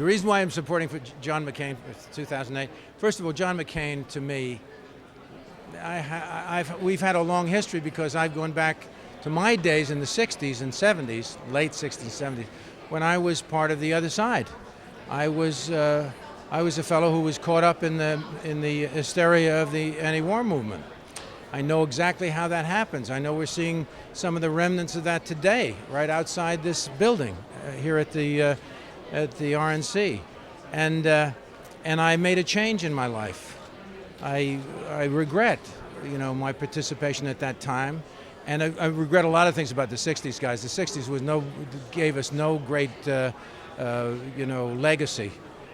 The reason why I'm supporting for John McCain for 2008, first of all, John McCain, to me, we've had a long history because I've gone back to my days in the 60s and 70s, late 60s, 70s, when I was part of the other side. I was a fellow who was caught up in the hysteria of the anti-war movement. I know exactly how that happens. I know we're seeing some of the remnants of that today, right outside this building here at the RNC, and I made a change in my life. I regret, my participation at that time, and I regret a lot of things about the '60s, guys. The '60s gave us no great, legacy.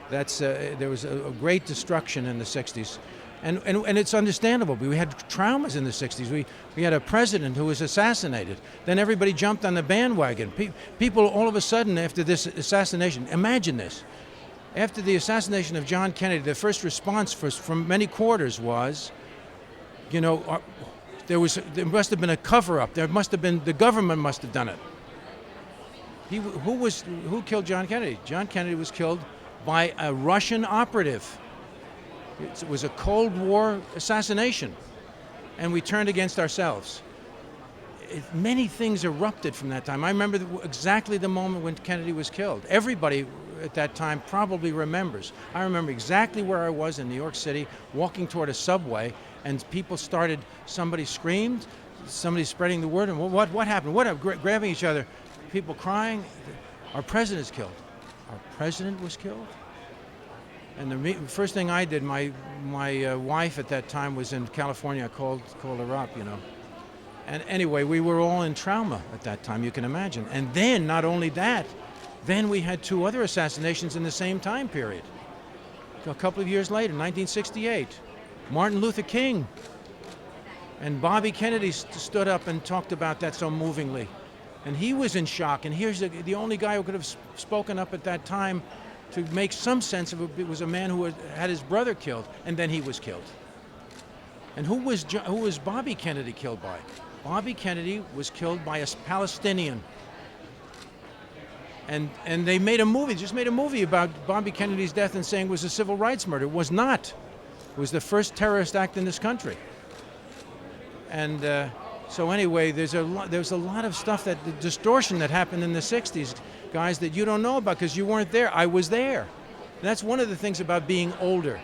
There was a great destruction in the '60s. And it's understandable. We had traumas in the '60s. We had a president who was assassinated. Then everybody jumped on the bandwagon. People all of a sudden, after this assassination, imagine this. After the assassination of John Kennedy, the first response from many quarters was, there must have been a cover-up. The government must have done it. Who killed John Kennedy? John Kennedy was killed by a Russian operative. It was a Cold War assassination, and we turned against ourselves. Many things erupted from that time. I remember exactly the moment when Kennedy was killed. Everybody at that time probably remembers. I remember exactly where I was in New York City, walking toward a subway, and somebody screamed, somebody spreading the word, and what happened? Grabbing each other, people crying. Our president's killed. Our president was killed? And the first thing I did, my wife at that time was in California. I called her up, And anyway, we were all in trauma at that time, you can imagine. And then, not only that, then we had two other assassinations in the same time period. A couple of years later, 1968, Martin Luther King and Bobby Kennedy stood up and talked about that so movingly. And he was in shock. And here's the only guy who could have spoken up at that time to make some sense of it. Was a man who had his brother killed, and then he was killed. And who was Bobby Kennedy killed by? Bobby Kennedy was killed by a Palestinian. And they just made a movie about Bobby Kennedy's death and saying it was a civil rights murder. It was not. It was the first terrorist act in this country. And so anyway, there's a lot of stuff, the distortion that happened in the '60s, guys, that you don't know about because you weren't there. I was there. And that's one of the things about being older.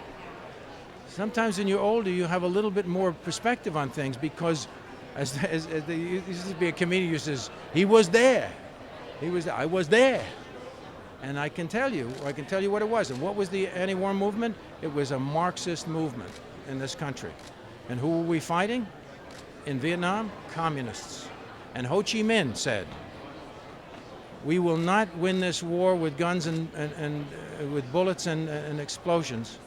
Sometimes when you're older, you have a little bit more perspective on things because, as there used to be a comedian who says, he was there. I was there. And I can tell you what it was. And what was the anti-war movement? It was a Marxist movement in this country. And who were we fighting? In Vietnam, communists. And Ho Chi Minh said, we will not win this war with guns and with bullets and explosions.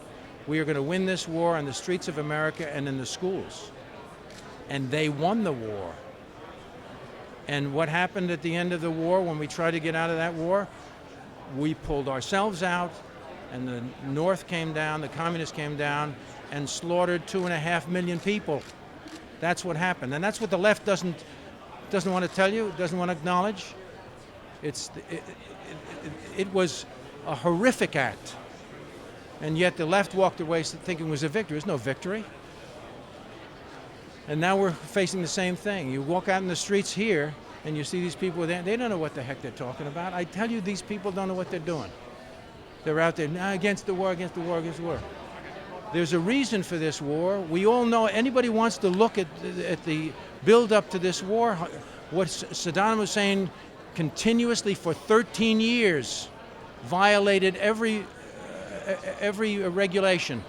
We are going to win this war on the streets of America and in the schools. And they won the war. And what happened at the end of the war when we tried to get out of that war? We pulled ourselves out, and the North came down, the communists came down, and slaughtered 2.5 million people. That's what happened. And that's what the left doesn't want to tell you, doesn't want to acknowledge. It was a horrific act, and yet the left walked away thinking it was a victory. There's no victory. And now we're facing the same thing. You walk out in the streets here, and you see these people there. They don't know what the heck they're talking about. I tell you, these people don't know what they're doing. They're out there, against the war, against the war, against the war. There's a reason for this war. We all know, anybody wants to look at the build-up to this war, what Saddam Hussein continuously for 13 years violated every regulation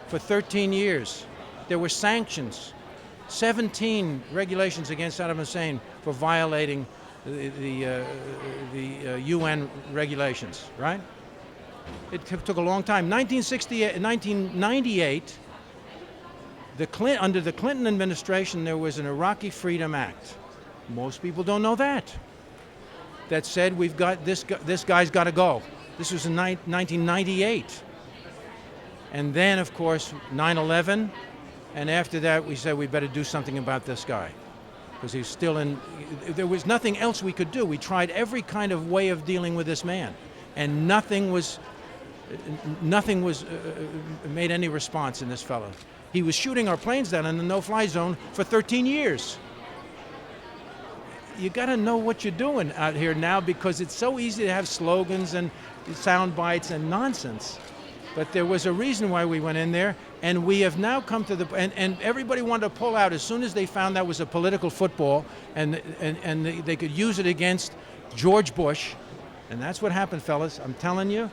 for 13 years. There were sanctions, 17 regulations against Saddam Hussein for violating the UN regulations, right? It took a long time. 1998, under the Clinton administration, there was an Iraqi Freedom Act. Most people don't know that. That said, we've got this guy's got to go. This was in 1998. And then, of course, 9/11. And after that, we said we better do something about this guy. Because he's still in, there was nothing else we could do. We tried every kind of way of dealing with this man. And nothing was Nothing was made any response in this fellow. He was shooting our planes down in the no-fly zone for 13 years. You got to know what you're doing out here now, because it's so easy to have slogans and sound bites and nonsense. But there was a reason why we went in there, and we have now come to the, and everybody wanted to pull out as soon as they found that was a political football, and they could use it against George Bush. And that's what happened, fellas. I'm telling you,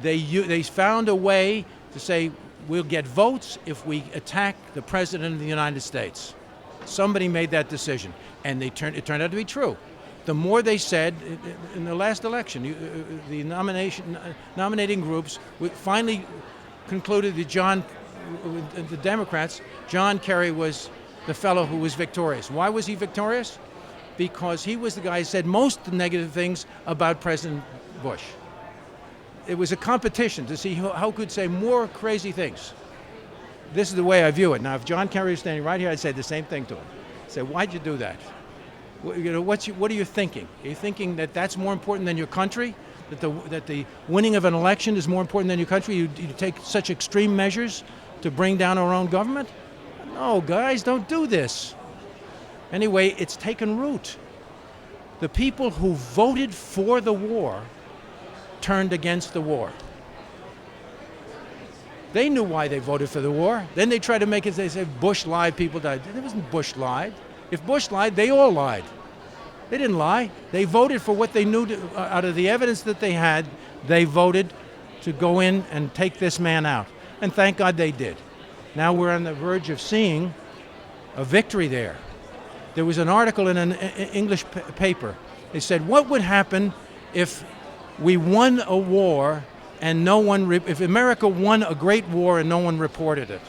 they found a way to say, we'll get votes if we attack the President of the United States. Somebody made that decision, and it turned out to be true. The more they said in the last election, the nominating groups finally concluded that the Democrats, John Kerry was the fellow who was victorious. Why was he victorious? Because he was the guy who said most negative things about President Bush. It was a competition to see who could say more crazy things. This is the way I view it. Now, if John Kerry was standing right here, I'd say the same thing to him. I'd say, why'd you do that? What are you thinking? Are you thinking that that's more important than your country? That the winning of an election is more important than your country? You take such extreme measures to bring down our own government? No, guys, don't do this. Anyway, it's taken root. The people who voted for the war turned against the war. They knew why they voted for the war. Then they tried to make it, they said Bush lied, people died. It wasn't Bush lied. If Bush lied, they all lied. They didn't lie. They voted for what they knew out of the evidence that they had. They voted to go in and take this man out. And thank God they did. Now we're on the verge of seeing a victory there. There was an article in an English paper. They said, what would happen if we won a war and if America won a great war and no one reported it?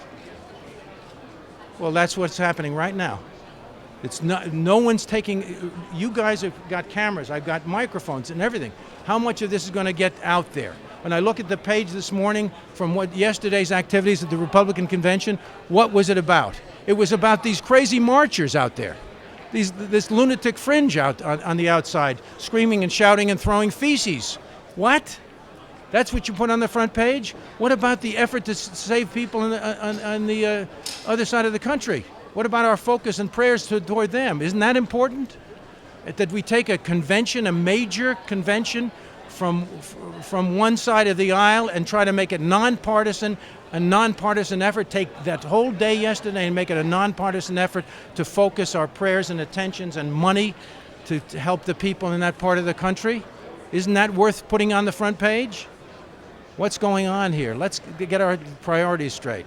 Well, that's what's happening right now. It's not, no one's taking, you guys have got cameras, I've got microphones and everything. How much of this is going to get out there? When I look at the page this morning from yesterday's activities at the Republican convention, what was it about? It was about these crazy marchers out there. This lunatic fringe out on the outside, screaming and shouting and throwing feces. What? That's what you put on the front page? What about the effort to save people on the other side of the country? What about our focus and prayers toward them? Isn't that important? That we take a convention, a major convention, from one side of the aisle and try to make it nonpartisan, a nonpartisan effort, take that whole day yesterday and make it a nonpartisan effort to focus our prayers and attentions and money to help the people in that part of the country? Isn't that worth putting on the front page? What's going on here? Let's get our priorities straight.